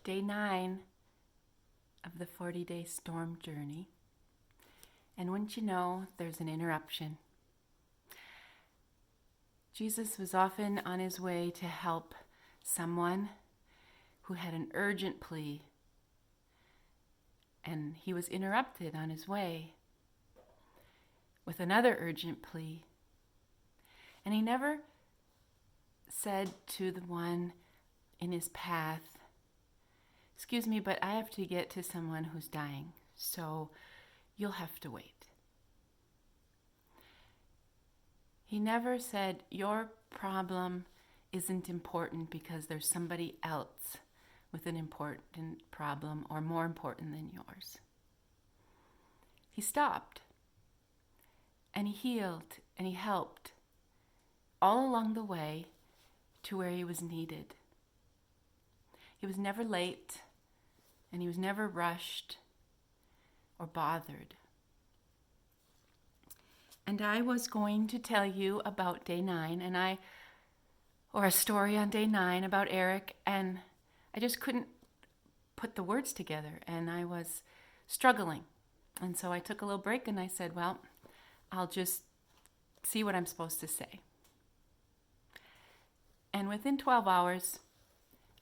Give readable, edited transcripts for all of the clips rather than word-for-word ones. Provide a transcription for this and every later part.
day 9 of the 40-day storm journey. And wouldn't you know, there's an interruption. Jesus was often on his way to help someone who had an urgent plea, and he was interrupted on his way with another urgent plea. And he never said to the one in his path, "Excuse me, but I have to get to someone who's dying, so you'll have to wait." He never said, "Your problem isn't important because there's somebody else with an important problem or more important than yours." He stopped and he healed and he helped all along the way to where he was needed. He was never late and he was never rushed or bothered. And I was going to tell you about day 9 or a story on day 9 about Eric, and I just couldn't put the words together and I was struggling. And so I took a little break and I said, well, I'll just see what I'm supposed to say. And within 12 hours,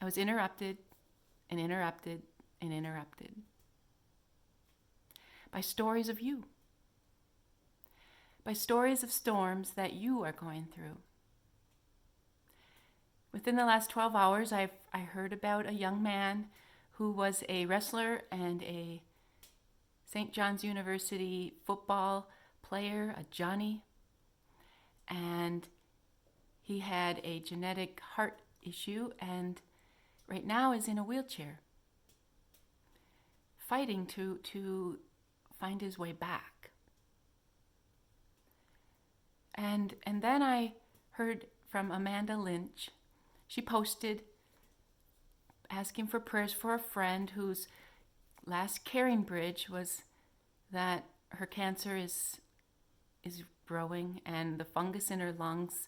I was interrupted and interrupted and interrupted by stories of you, by stories of storms that you are going through. Within the last 12 hours, I heard about a young man who was a wrestler and a St. John's University football player, a Johnny, and he had a genetic heart issue and right now is in a wheelchair, fighting to find his way back. And then I heard from Amanda Lynch. She posted asking for prayers for a friend whose last caring bridge was that her cancer is growing and the fungus in her lungs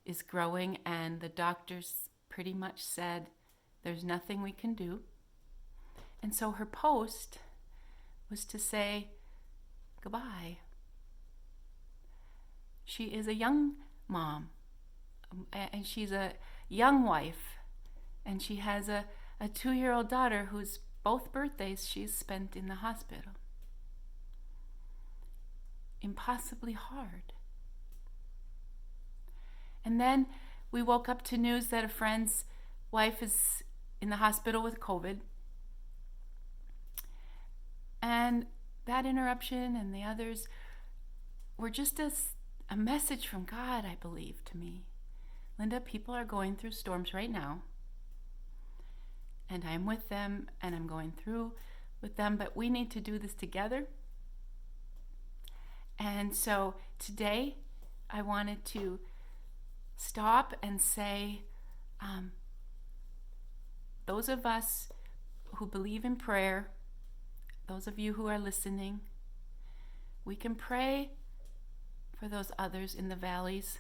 is growing, and the doctors pretty much said there's nothing we can do. And so her post was to say goodbye. She is a young mom and she's a young wife, and she has a 2-year-old daughter whose both birthdays she's spent in the hospital. Impossibly hard. And then we woke up to news that a friend's wife is in the hospital with COVID. And that interruption and the others were just a message from God, I believe, to me. Linda, people are going through storms right now. And I'm with them and I'm going through with them, but we need to do this together. And so today I wanted to stop and say, those of us who believe in prayer, those of you who are listening, we can pray for those others in the valleys.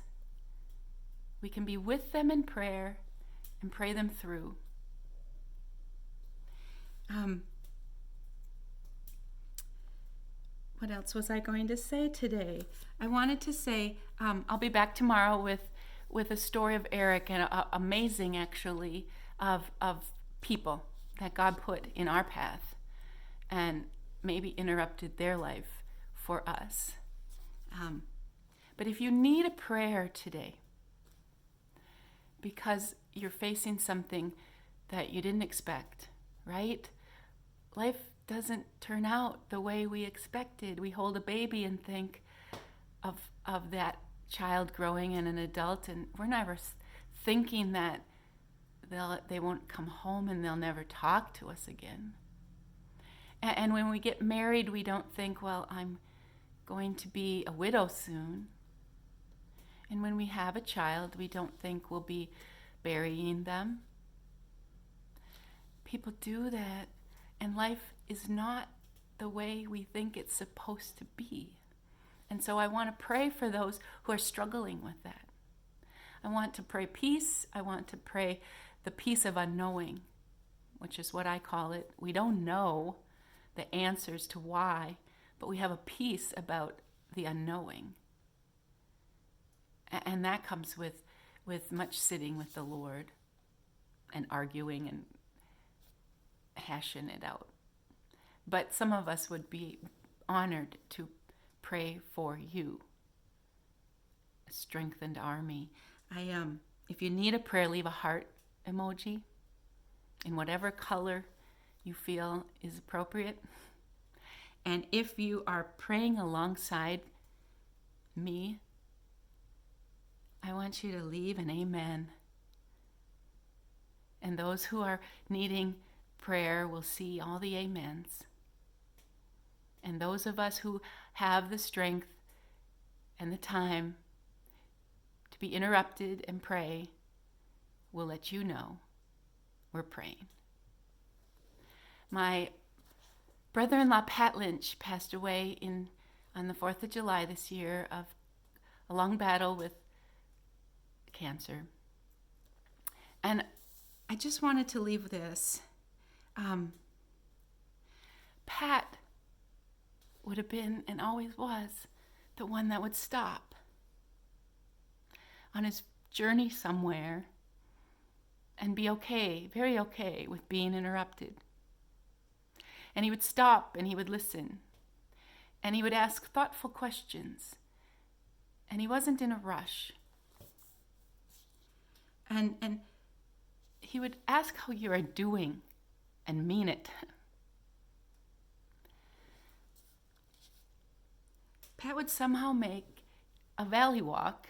We can be with them in prayer and pray them through. What else was I going to say today? I wanted to say I'll be back tomorrow with a story of Eric, and amazing actually, of people that God put in our path and maybe interrupted their life for us. But if you need a prayer today because you're facing something that you didn't expect, right? Life doesn't turn out the way we expected. We hold a baby and think of that child growing and an adult, and we're never thinking that they won't come home and they'll never talk to us again. And when we get married, we don't think, well, I'm going to be a widow soon. And when we have a child, we don't think we'll be burying them. People do that, and life is not the way we think it's supposed to be. And so I want to pray for those who are struggling with that. I want to pray peace. I want to pray the peace of unknowing which is what I call it. We don't know the answers to why, but we have a peace about the unknowing. And that comes with much sitting with the Lord and arguing and hashing it out. But some of us would be honored to pray for you, a strengthened army. If you need a prayer, leave a heart emoji in whatever color you feel is appropriate. And if you are praying alongside me, I want you to leave an amen. And those who are needing prayer will see all the amens. And those of us who have the strength and the time to be interrupted and pray will let you know we're praying. My brother-in-law Pat Lynch passed away on the 4th of July this year of a long battle with cancer. And I just wanted to leave this. Pat would have been, and always was, the one that would stop on his journey somewhere and be okay, very okay with being interrupted. And he would stop and he would listen. And he would ask thoughtful questions. And he wasn't in a rush. And he would ask how you are doing and mean it. Pat would somehow make a valley walk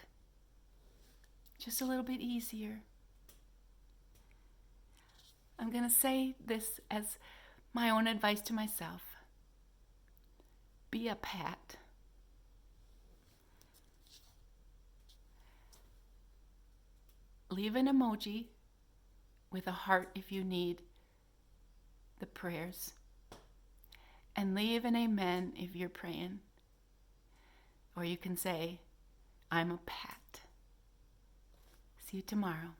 just a little bit easier. I'm going to say this as my own advice to myself. Be a Pat. Leave an emoji with a heart if you need the prayers. And leave an amen if you're praying. Or you can say, I'm a Pat. See you tomorrow.